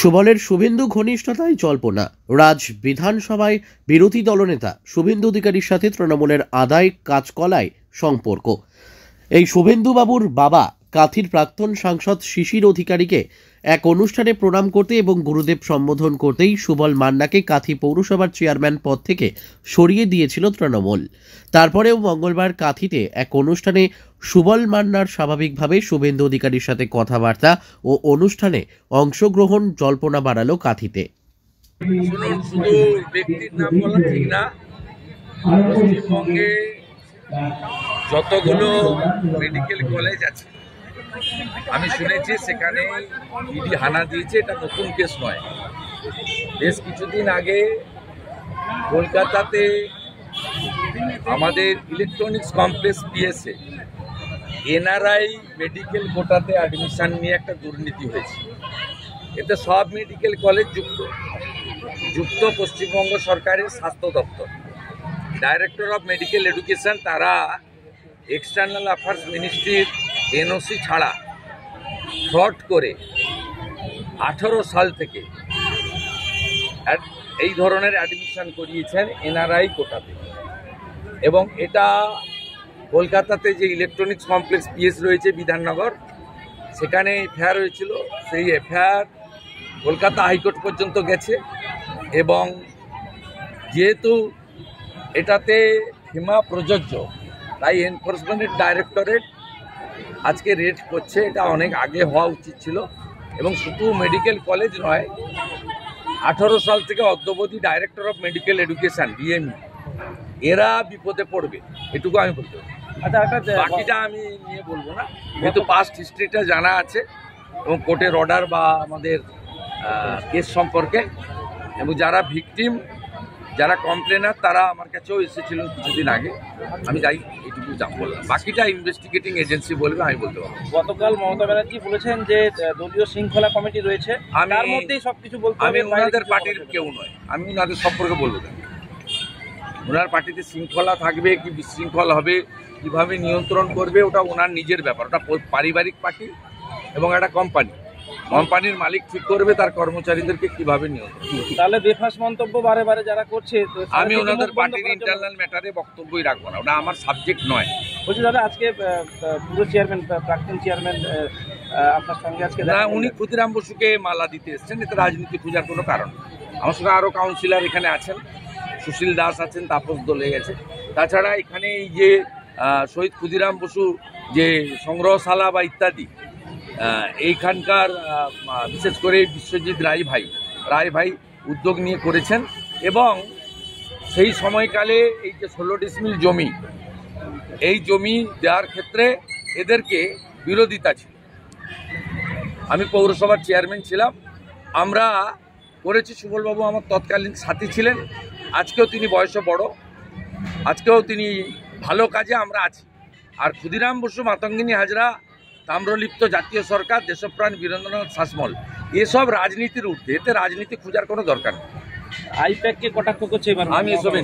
সুবলের শুভেন্দু ঘনিষ্ঠতায় জল্পনা। রাজ বিধানসভায় বিরোধী দলনেতা শুভেন্দু অধিকারীর সাথে তৃণমূলের আদায় কাজকলায় সম্পর্ক। এই শুভেন্দু বাবুর বাবা কাথির প্রাক্তন সাংসদ শিশির অধিকারীকে এক অনুষ্ঠানে প্রণাম করতে এবং গুরুদেব সম্বোধন করতেই সুবল মান্নাকে কাথি পৌরসভার চেয়ারম্যান পদ থেকে সরিয়ে দিয়েছিল তৃণমূল। তারপরেও মঙ্গলবার কাথিতে এক অনুষ্ঠানে সুবল মান্নার স্বাভাবিকভাবে শুভেন্দু অধিকারীর সাথে কথাবার্তা ও অনুষ্ঠানে অংশগ্রহণ জল্পনা বাড়ালো কাথিতে। শুধু ব্যক্তির নাম বলা ঠিক না, পশ্চিমবঙ্গে যতগুলো মেডিকেল কলেজ আছে আমি শুনেছি সেখানে ইডি হানা দিয়েছে। এটা নতুন কেস নয়। বেশ কিছুদিন আগে কলকাতাতে আমাদের electronics complex PSA NRI medical কোটাতে অ্যাডমিশন নিয়ে একটা দুর্নীতি হয়েছে। এতে সব মেডিকেল কলেজ যুক্ত পশ্চিমবঙ্গ সরকারের স্বাস্থ্য দপ্তর, ডাইরেক্টর অফ মেডিকেল এডুকেশন, তারা এক্সটার্নাল অ্যাফেয়ার্স মিনিস্ট্রির এনওসি ছাড়া ফ্রড করে 18 সাল থেকে এই ধরনের অ্যাডমিশন করিয়েছেন এনআরআই কোটাতে। এবং এটা কলকাতাতে যে ইলেকট্রনিক্স কমপ্লেক্স পিএস রয়েছে বিধাননগর, সেখানে এফআইআর হয়েছিল। সেই এফআইআর কলকাতা হাইকোর্ট পর্যন্ত গেছে এবং যেহেতু এটাতে ফিমা প্রযোজ্য, তাই এনফোর্সমেন্ট ডাইরেক্টরেট আজকে রেড করছে। এটা অনেক আগে হওয়া উচিত ছিল। এবং শুধু মেডিকেল কলেজ নয়, 18 সাল থেকে অদ্যাবধি director of medical education DME এরা বিপদে পড়বে, এটুকু আমি বলতে পারি। বাকিটা আমি নিয়ে বলবো না, যেহেতু পাস্ট হিস্ট্রিটা জানা আছে এবং কোর্টের অর্ডার বা আমাদের কেস সম্পর্কে। এবং যারা ভিকটিম, যারা কমপ্লেনার, তারা আমার কাছেও এসেছিলেন কিছুদিন আগে। আমি যাই এইটুকু বললাম, বাকিটা ইনভেস্টিগেটিং এজেন্সি বলবে, আমি বলতে পারবো। গতকাল মমতা ব্যানার্জি বলেছেন যে দলীয় শৃঙ্খলা কমিটি রয়েছে, তার মধ্যেই সবকিছু বলতে হবে। আমি ওনাদের পার্টির কেউ নয়, আমি ওনাদের সম্পর্কে বলবো না। ওনার পার্টিতে শৃঙ্খলা থাকবে কি বিশৃঙ্খল হবে, কিভাবে নিয়ন্ত্রণ করবে, ওটা ওনার নিজের ব্যাপার। ওটা পারিবারিক পার্টি এবং একটা কোম্পানির মালিক ঠিক করবে তার কর্মচারীদেরকে কিভাবে নিয়ন্ত্রণ। তাহলে বেফাস মন্তব্য বারে বারে যারা করছে, আমি ওনাদের পার্টির ইন্টারনাল ম্যাটারে বক্তব্যই রাখবো না, ওটা আমার সাবজেক্ট নয়। বলছি দাদা, আজকে পুরো চেয়ারম্যান, প্রাক্তন চেয়ারম্যান আপনার সঙ্গে আজকে না, উনি ক্ষুদিরাম বসুকে মালা দিতে এসছেন। এতে রাজনীতি খোঁজার কোনো কারণ। আমার সঙ্গে আরও কাউন্সিলর এখানে আছেন, সুশীল দাস আছেন, তাপস দোলে গেছে। তাছাড়া এখানে এই যে শহীদ ক্ষুদিরাম বসু যে সংগ্রহশালা বা ইত্যাদি, এইখানকার বিশেষ করে বিশ্বজিৎ রায় ভাই উদ্যোগ নিয়ে করেছেন। এবং সেই সময়কালে এই যে 16 ডিসমিল জমি, এই জমি দেওয়ার ক্ষেত্রে এদেরকে বিরোধিতা ছিল। আমি পৌরসভার চেয়ারম্যান ছিলাম, আমরা করেছি। সুবলবাবু আমার তৎকালীন সাথী ছিলেন, আজকেও তিনি বয়সে বড়, আজকেও তিনি ভালো কাজে আমরা আছি। আর ক্ষুদিরাম বসু, মাতঙ্গিনী হাজরা, তাম্রলিপ্ত জাতীয় সরকার, দেশপ্রাণ বীরেন্দ্রনাথ শাসমল, এসব রাজনীতির ঊর্ধ্বে। এতে রাজনীতি খোঁজার কোনো দরকার নেই। আইপ্যাককে কটাক্ষ করছে এবার, আমি এসব